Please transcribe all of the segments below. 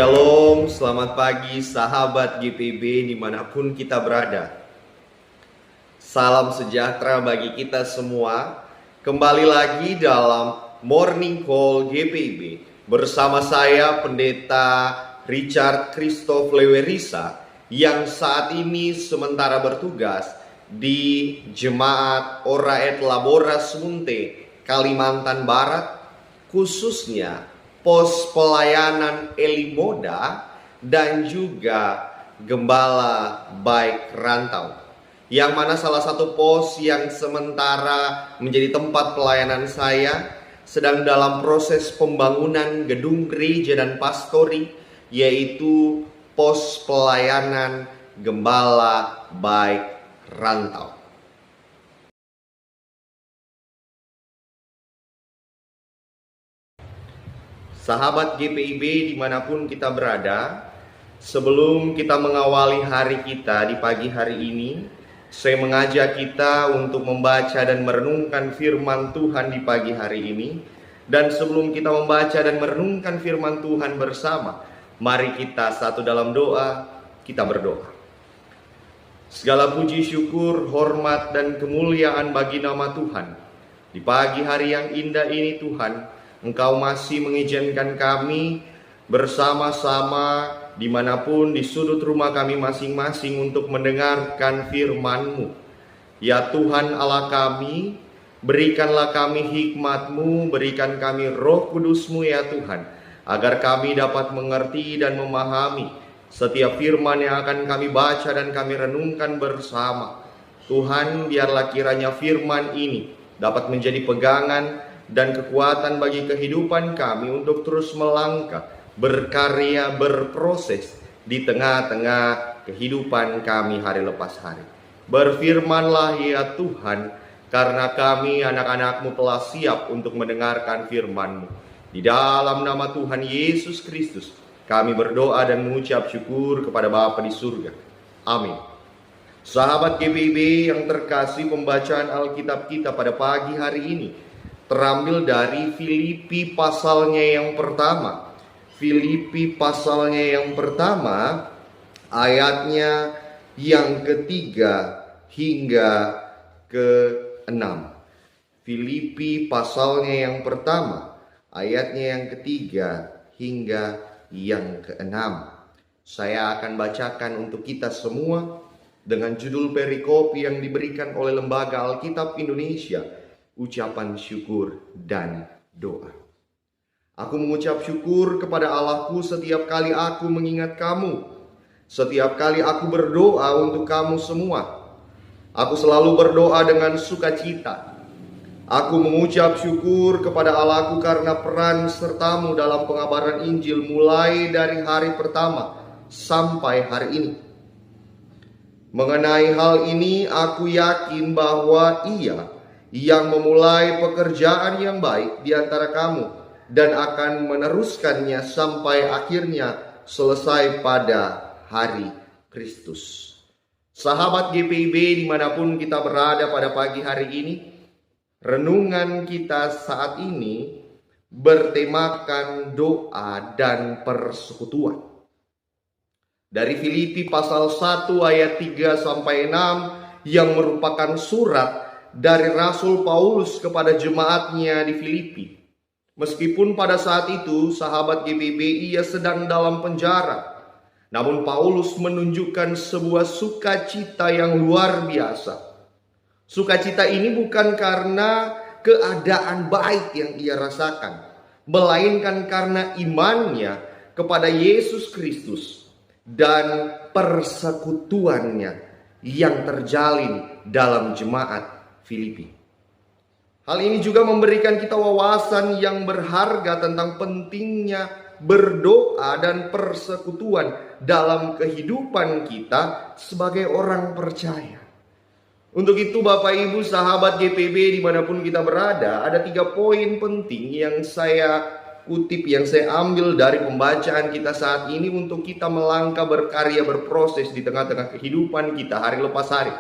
Shalom, selamat pagi sahabat GPB dimanapun kita berada. Salam sejahtera bagi kita semua. Kembali lagi dalam Morning Call GPB bersama saya Pendeta Richard Christoph Lewerisa yang saat ini sementara bertugas di Jemaat Ora et Labora Sumunte, Kalimantan Barat, khususnya pos pelayanan Elimoda dan juga Gembala Baik Rantau, yang mana salah satu pos yang sementara menjadi tempat pelayanan saya sedang dalam proses pembangunan gedung gereja dan pastori, yaitu pos pelayanan Gembala Baik Rantau. Sahabat GPIB dimanapun kita berada, sebelum kita mengawali hari kita di pagi hari ini, saya mengajak kita untuk membaca dan merenungkan firman Tuhan di pagi hari ini. Dan sebelum kita membaca dan merenungkan firman Tuhan bersama, mari kita satu dalam doa, kita berdoa. Segala puji syukur, hormat dan kemuliaan bagi nama Tuhan. Di pagi hari yang indah ini Tuhan, Engkau masih mengizinkan kami bersama-sama dimanapun di sudut rumah kami masing-masing untuk mendengarkan firman-Mu. Ya Tuhan Allah kami, berikanlah kami hikmat-Mu, berikan kami Roh Kudus-Mu ya Tuhan, agar kami dapat mengerti dan memahami setiap firman yang akan kami baca dan kami renungkan bersama. Tuhan, biarlah kiranya firman ini dapat menjadi pegangan dan kekuatan bagi kehidupan kami untuk terus melangkah, berkarya, berproses di tengah-tengah kehidupan kami hari lepas hari. Berfirmanlah ya Tuhan, karena kami anak-anak-Mu telah siap untuk mendengarkan firman-Mu. Di dalam nama Tuhan Yesus Kristus, kami berdoa dan mengucap syukur kepada Bapa di surga. Amin. Sahabat GPIB yang terkasih, pembacaan Alkitab kita pada pagi hari ini terambil dari Filipi pasalnya yang pertama. Filipi pasalnya yang pertama, ayatnya yang ketiga hingga ke-6. Filipi pasalnya yang pertama, ayatnya yang ketiga hingga yang ke-6. Saya akan bacakan untuk kita semua dengan judul perikopi yang diberikan oleh Lembaga Alkitab Indonesia, ucapan syukur dan doa. Aku mengucap syukur kepada Allahku setiap kali aku mengingat kamu, setiap kali aku berdoa untuk kamu semua. Aku selalu berdoa dengan sukacita. Aku mengucap syukur kepada Allahku karena peran sertamu dalam pengabaran Injil mulai dari hari pertama sampai hari ini. Mengenai hal ini, aku yakin bahwa Ia yang memulai pekerjaan yang baik di antara kamu dan akan meneruskannya sampai akhirnya selesai pada hari Kristus. Sahabat GPIB dimanapun kita berada pada pagi hari ini, renungan kita saat ini bertemakan doa dan persekutuan. Dari Filipi pasal 1 ayat 3 sampai 6 yang merupakan surat dari Rasul Paulus kepada jemaatnya di Filipi. Meskipun pada saat itu sahabat GPB ia sedang dalam penjara, namun Paulus menunjukkan sebuah sukacita yang luar biasa. Sukacita ini bukan karena keadaan baik yang ia rasakan, melainkan karena imannya kepada Yesus Kristus dan persekutuannya yang terjalin dalam jemaat Filipi. Hal ini juga memberikan kita wawasan yang berharga tentang pentingnya berdoa dan persekutuan dalam kehidupan kita sebagai orang percaya. Untuk itu Bapak Ibu sahabat GPB dimanapun kita berada, ada 3 poin penting yang saya kutip, yang saya ambil dari pembacaan kita saat ini untuk kita melangkah, berkarya, berproses di tengah-tengah kehidupan kita hari lepas hari.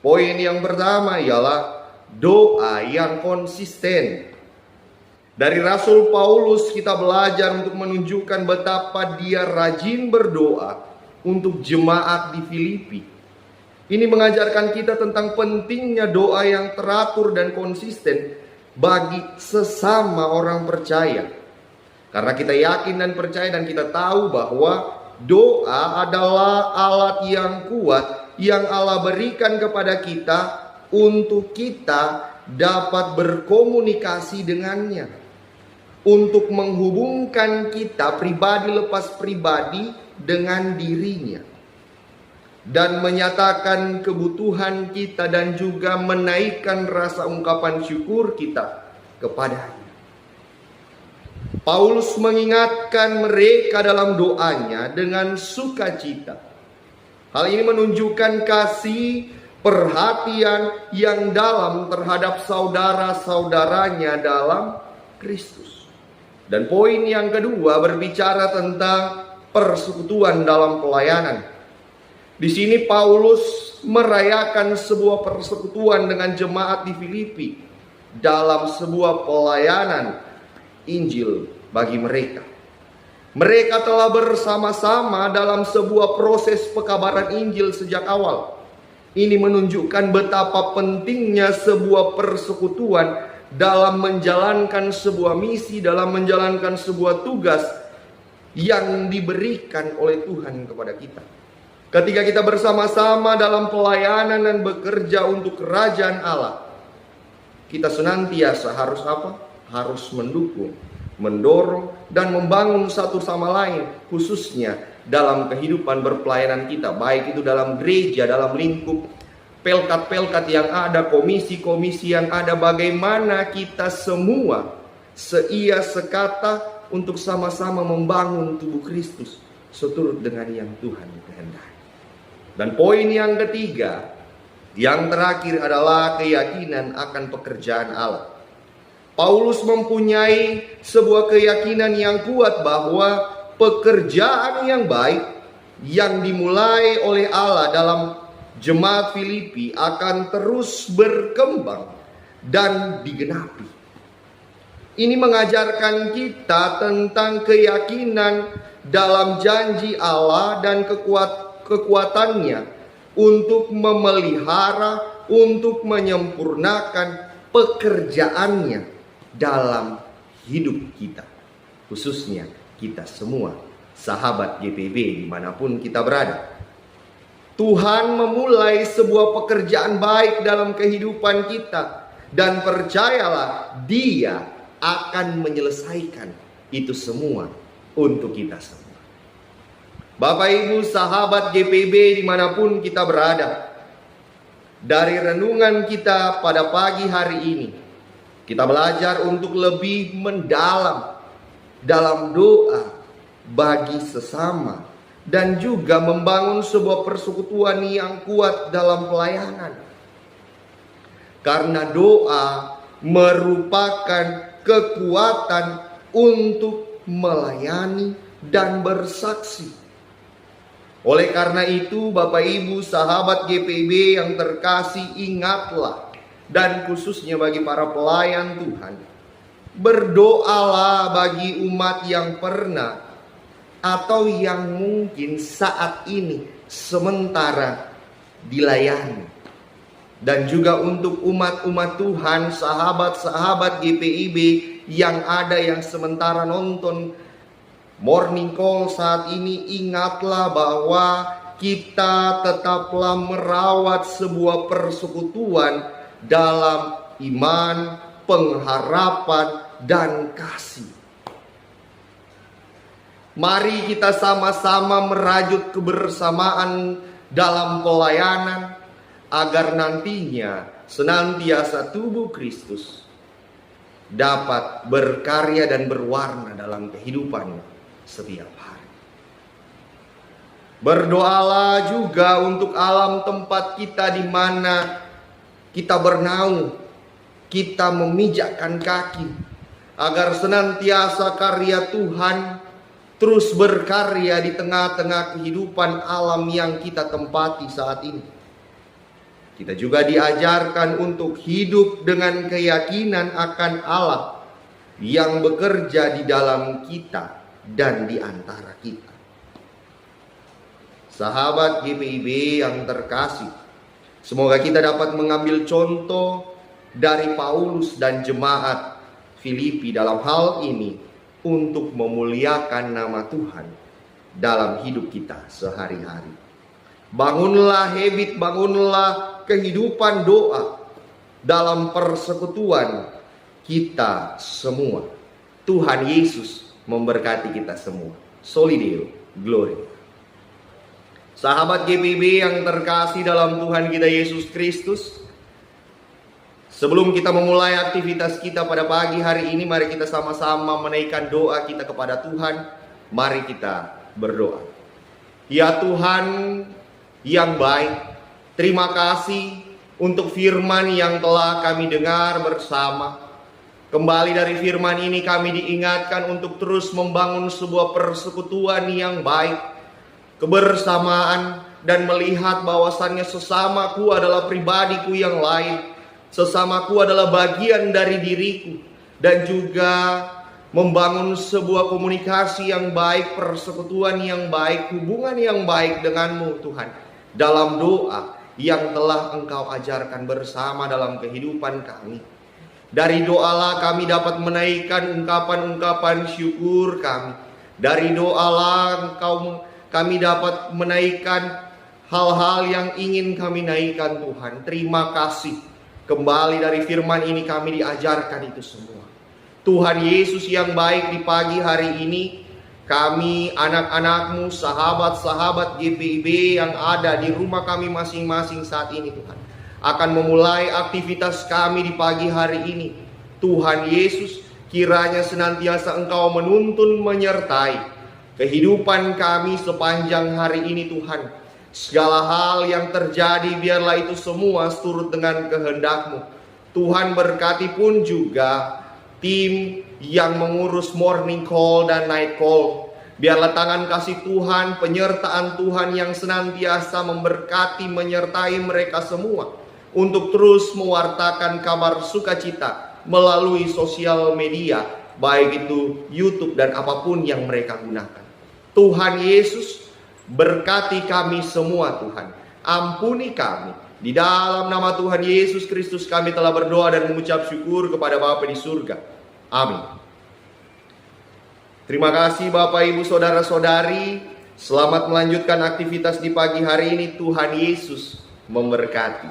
Poin yang pertama ialah doa yang konsisten. Dari Rasul Paulus kita belajar untuk menunjukkan betapa dia rajin berdoa untuk jemaat di Filipi. Ini mengajarkan kita tentang pentingnya doa yang teratur dan konsisten bagi sesama orang percaya. Karena kita yakin dan percaya dan kita tahu bahwa doa adalah alat yang kuat yang Allah berikan kepada kita untuk kita dapat berkomunikasi dengannya, untuk menghubungkan kita pribadi lepas pribadi dengan dirinya, dan menyatakan kebutuhan kita dan juga menaikkan rasa ungkapan syukur kita kepadanya. Paulus mengingatkan mereka dalam doanya dengan sukacita. Hal ini menunjukkan kasih perhatian yang dalam terhadap saudara-saudaranya dalam Kristus. Dan poin yang kedua berbicara tentang persekutuan dalam pelayanan. Di sini Paulus merayakan sebuah persekutuan dengan jemaat di Filipi dalam sebuah pelayanan Injil bagi mereka. Mereka telah bersama-sama dalam sebuah proses pekabaran Injil sejak awal. Ini menunjukkan betapa pentingnya sebuah persekutuan dalam menjalankan sebuah misi, dalam menjalankan sebuah tugas yang diberikan oleh Tuhan kepada kita. Ketika kita bersama-sama dalam pelayanan dan bekerja untuk kerajaan Allah, kita senantiasa harus apa? Harus mendukung, mendorong, dan membangun satu sama lain, khususnya dalam kehidupan berpelayanan kita, baik itu dalam gereja, dalam lingkup pelkat-pelkat yang ada, komisi-komisi yang ada, bagaimana kita semua seia sekata untuk sama-sama membangun tubuh Kristus seturut dengan yang Tuhan kehendaki. Dan poin yang ketiga, yang terakhir adalah keyakinan akan pekerjaan Allah. Paulus mempunyai sebuah keyakinan yang kuat bahwa pekerjaan yang baik yang dimulai oleh Allah dalam jemaat Filipi akan terus berkembang dan digenapi. Ini mengajarkan kita tentang keyakinan dalam janji Allah dan kekuatannya untuk memelihara, untuk menyempurnakan pekerjaannya dalam hidup kita, khususnya kita semua sahabat GPIB dimanapun kita berada. Tuhan memulai sebuah pekerjaan baik dalam kehidupan kita, dan percayalah Dia akan menyelesaikan itu semua untuk kita semua. Bapak Ibu sahabat GPIB dimanapun kita berada, dari renungan kita pada pagi hari ini, kita belajar untuk lebih mendalam dalam doa bagi sesama dan juga membangun sebuah persekutuan yang kuat dalam pelayanan. Karena doa merupakan kekuatan untuk melayani dan bersaksi. Oleh karena itu, Bapak Ibu sahabat GPIB yang terkasih, ingatlah, dan khususnya bagi para pelayan Tuhan, berdoalah bagi umat yang pernah atau yang mungkin saat ini sementara dilayani. Dan juga untuk umat-umat Tuhan, sahabat-sahabat GPIB yang ada yang sementara nonton Morning Call saat ini, ingatlah bahwa kita tetaplah merawat sebuah persekutuan dalam iman, pengharapan, dan kasih. Mari kita sama-sama merajut kebersamaan dalam pelayanan, agar nantinya senantiasa tubuh Kristus dapat berkarya dan berwarna dalam kehidupan setiap hari. Berdoalah juga untuk alam tempat kita di mana kita bernaung, kita memijakkan kaki, agar senantiasa karya Tuhan terus berkarya di tengah-tengah kehidupan alam yang kita tempati saat ini. Kita juga diajarkan untuk hidup dengan keyakinan akan Allah yang bekerja di dalam kita dan di antara kita. Sahabat GPIB yang terkasih, semoga kita dapat mengambil contoh dari Paulus dan jemaat Filipi dalam hal ini untuk memuliakan nama Tuhan dalam hidup kita sehari-hari. Bangunlah habit, bangunlah kehidupan doa dalam persekutuan kita semua. Tuhan Yesus memberkati kita semua. Soli Deo Gloria. Sahabat GPIB yang terkasih dalam Tuhan kita Yesus Kristus, sebelum kita memulai aktivitas kita pada pagi hari ini, mari kita sama-sama menaikkan doa kita kepada Tuhan. Mari kita berdoa. Ya Tuhan yang baik, terima kasih untuk firman yang telah kami dengar bersama. Kembali dari firman ini kami diingatkan untuk terus membangun sebuah persekutuan yang baik, kebersamaan, dan melihat bahwasannya sesamaku adalah pribadiku yang lain. Sesamaku adalah bagian dari diriku, dan juga membangun sebuah komunikasi yang baik, persekutuan yang baik, hubungan yang baik denganmu Tuhan, dalam doa yang telah Engkau ajarkan bersama dalam kehidupan kami. Dari doalah kami dapat menaikkan ungkapan-ungkapan syukur kami. Dari doalah kami dapat menaikkan hal-hal yang ingin kami naikkan Tuhan. Terima kasih. Kembali dari firman ini kami diajarkan itu semua. Tuhan Yesus yang baik, di pagi hari ini kami anak-anakmu, sahabat-sahabat GPIB yang ada di rumah kami masing-masing saat ini Tuhan, akan memulai aktivitas kami di pagi hari ini. Tuhan Yesus, kiranya senantiasa Engkau menuntun menyertai kehidupan kami sepanjang hari ini Tuhan. Segala hal yang terjadi biarlah itu semua seturut dengan kehendak-Mu. Tuhan berkati pun juga tim yang mengurus morning call dan night call. Biarlah tangan kasih Tuhan, penyertaan Tuhan yang senantiasa memberkati, menyertai mereka semua untuk terus mewartakan kabar sukacita melalui sosial media, baik itu YouTube dan apapun yang mereka gunakan. Tuhan Yesus, berkati kami semua Tuhan. Ampuni kami. Di dalam nama Tuhan Yesus Kristus kami telah berdoa dan mengucap syukur kepada Bapa di surga. Amin. Terima kasih Bapak Ibu Saudara-saudari. Selamat melanjutkan aktivitas di pagi hari ini. Tuhan Yesus memberkati.